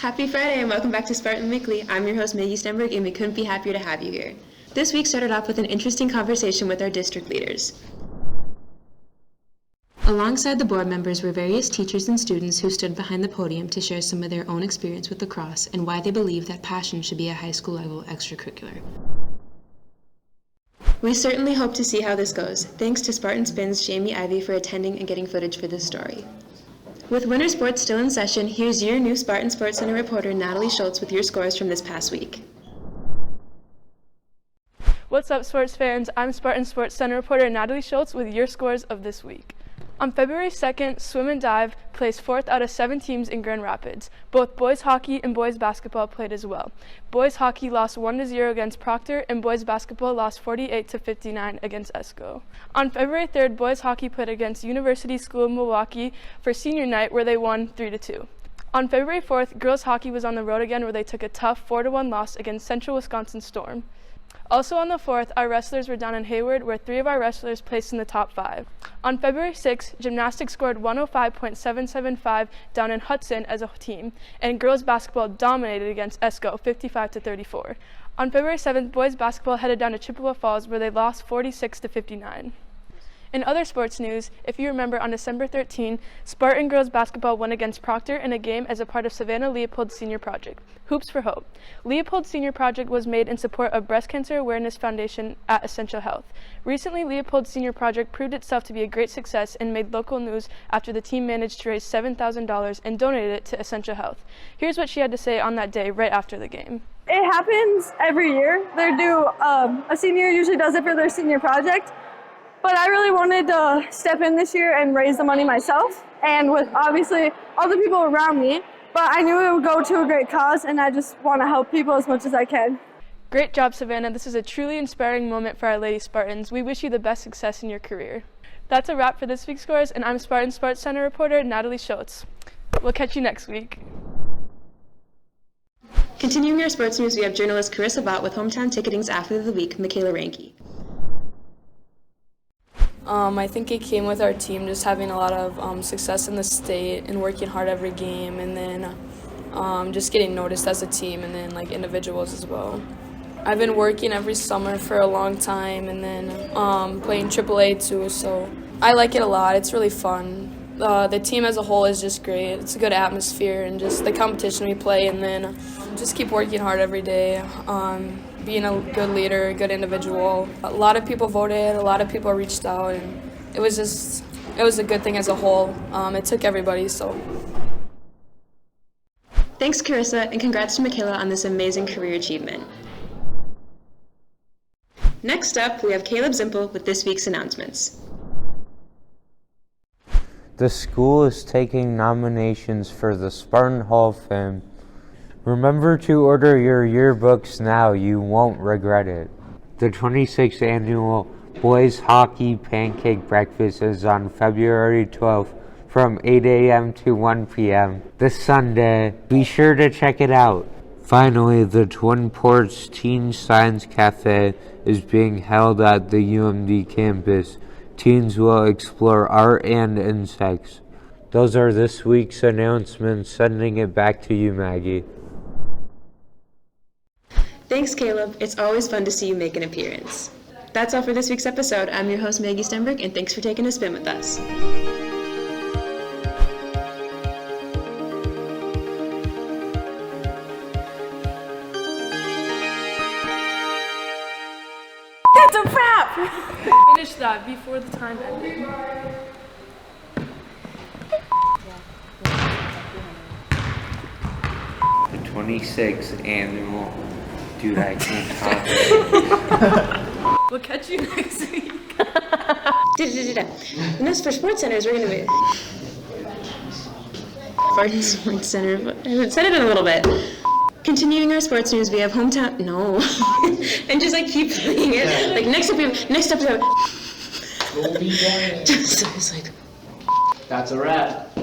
Happy Friday and welcome back to Spartan Weekly. I'm your host Maggie Stenberg and we couldn't be happier to have you here. This week started off with an interesting conversation with our district leaders. Alongside the board members were various teachers and students who stood behind the podium to share some of their own experience with lacrosse and why they believe that passion should be a high school level extracurricular. We certainly hope to see how this goes. Thanks to Spartan Spin's Jayme Ivy for attending and getting footage for this story. With winter sports still in session, here's your new Spartan Sports Center reporter, Natalie Schultz, with your scores from this past week. What's up, sports fans? I'm Spartan Sports Center reporter Natalie Schultz with your scores of this week. On February 2nd, swim and dive placed 4th out of 7 teams in Grand Rapids. Both boys hockey and boys basketball played as well. Boys hockey lost 1-0 against Proctor, and boys basketball lost 48-59 against ESCO. On February 3rd, boys hockey played against University School of Milwaukee for senior night, where they won 3-2. On February 4th, girls hockey was on the road again, where they took a tough 4-1 loss against Central Wisconsin Storm. Also on the 4th, our wrestlers were down in Hayward, where 3 of our wrestlers placed in the top 5. On February 6th, gymnastics scored 105.775 down in Hudson as a team, and girls basketball dominated against ESCO 55-34. On February 7th, boys basketball headed down to Chippewa Falls, where they lost 46-59. In other sports news, if you remember, on December 13, Spartan girls basketball won against Proctor in a game as a part of Savannah Leopold's senior project, Hoops for Hope. Leopold's senior project was made in support of Breast Cancer Awareness Foundation at Essential Health. Recently, Leopold's senior project proved itself to be a great success and made local news after the team managed to raise $7,000 and donated it to Essential Health. Here's what she had to say on that day right after the game. It happens every year. A senior usually does it for their senior project. But I really wanted to step in this year and raise the money myself, and with obviously all the people around me, but I knew it would go to a great cause, and I just want to help people as much as I can. Great job, Savannah. This is a truly inspiring moment for our Lady Spartans. We wish you the best success in your career. That's a wrap for this week's scores, and I'm Spartan Sports Center reporter Natalie Schultz. We'll catch you next week. Continuing our sports news, we have journalist Carissa Vaught with Hometown Ticketing's Athlete of the Week, Michaela Ranke. I think it came with our team just having a lot of success in the state and working hard every game, and then just getting noticed as a team, and then like individuals as well. I've been working every summer for a long time, and then playing AAA too, so I like it a lot. It's really fun. The team as a whole is just great. It's a good atmosphere, and just the competition we play, and then just keep working hard every day. Being a good leader, a good individual. A lot of people voted, a lot of people reached out, and it was a good thing as a whole. It took everybody, so. Thanks, Carissa, and congrats to Michaela on this amazing career achievement. Next up, we have Caleb Zimpel with this week's announcements. The school is taking nominations for the Spartan Hall of Fame. Remember to order your yearbooks now, you won't regret it. The 26th annual Boys Hockey Pancake Breakfast is on February 12th from 8 a.m. to 1 p.m. this Sunday. Be sure to check it out. Finally, the Twin Ports Teen Science Cafe is being held at the UMD campus. Teens will explore art and insects. Those are this week's announcements. Sending it back to you, Maggie. Thanks, Caleb. It's always fun to see you make an appearance. That's all for this week's episode. I'm your host, Maggie Stenberg, and thanks for taking a spin with us. That's a wrap! Finish that before the time ended. The 26th annual Dude, I can't talk. We'll catch you next week. No, for Sports Centers, we're going to be... Spartan Sports Center. I haven't said it in a little bit. Continuing our sports news, we have Hometown... No. And just, keep playing it. Next episode... Just, like... That's a wrap.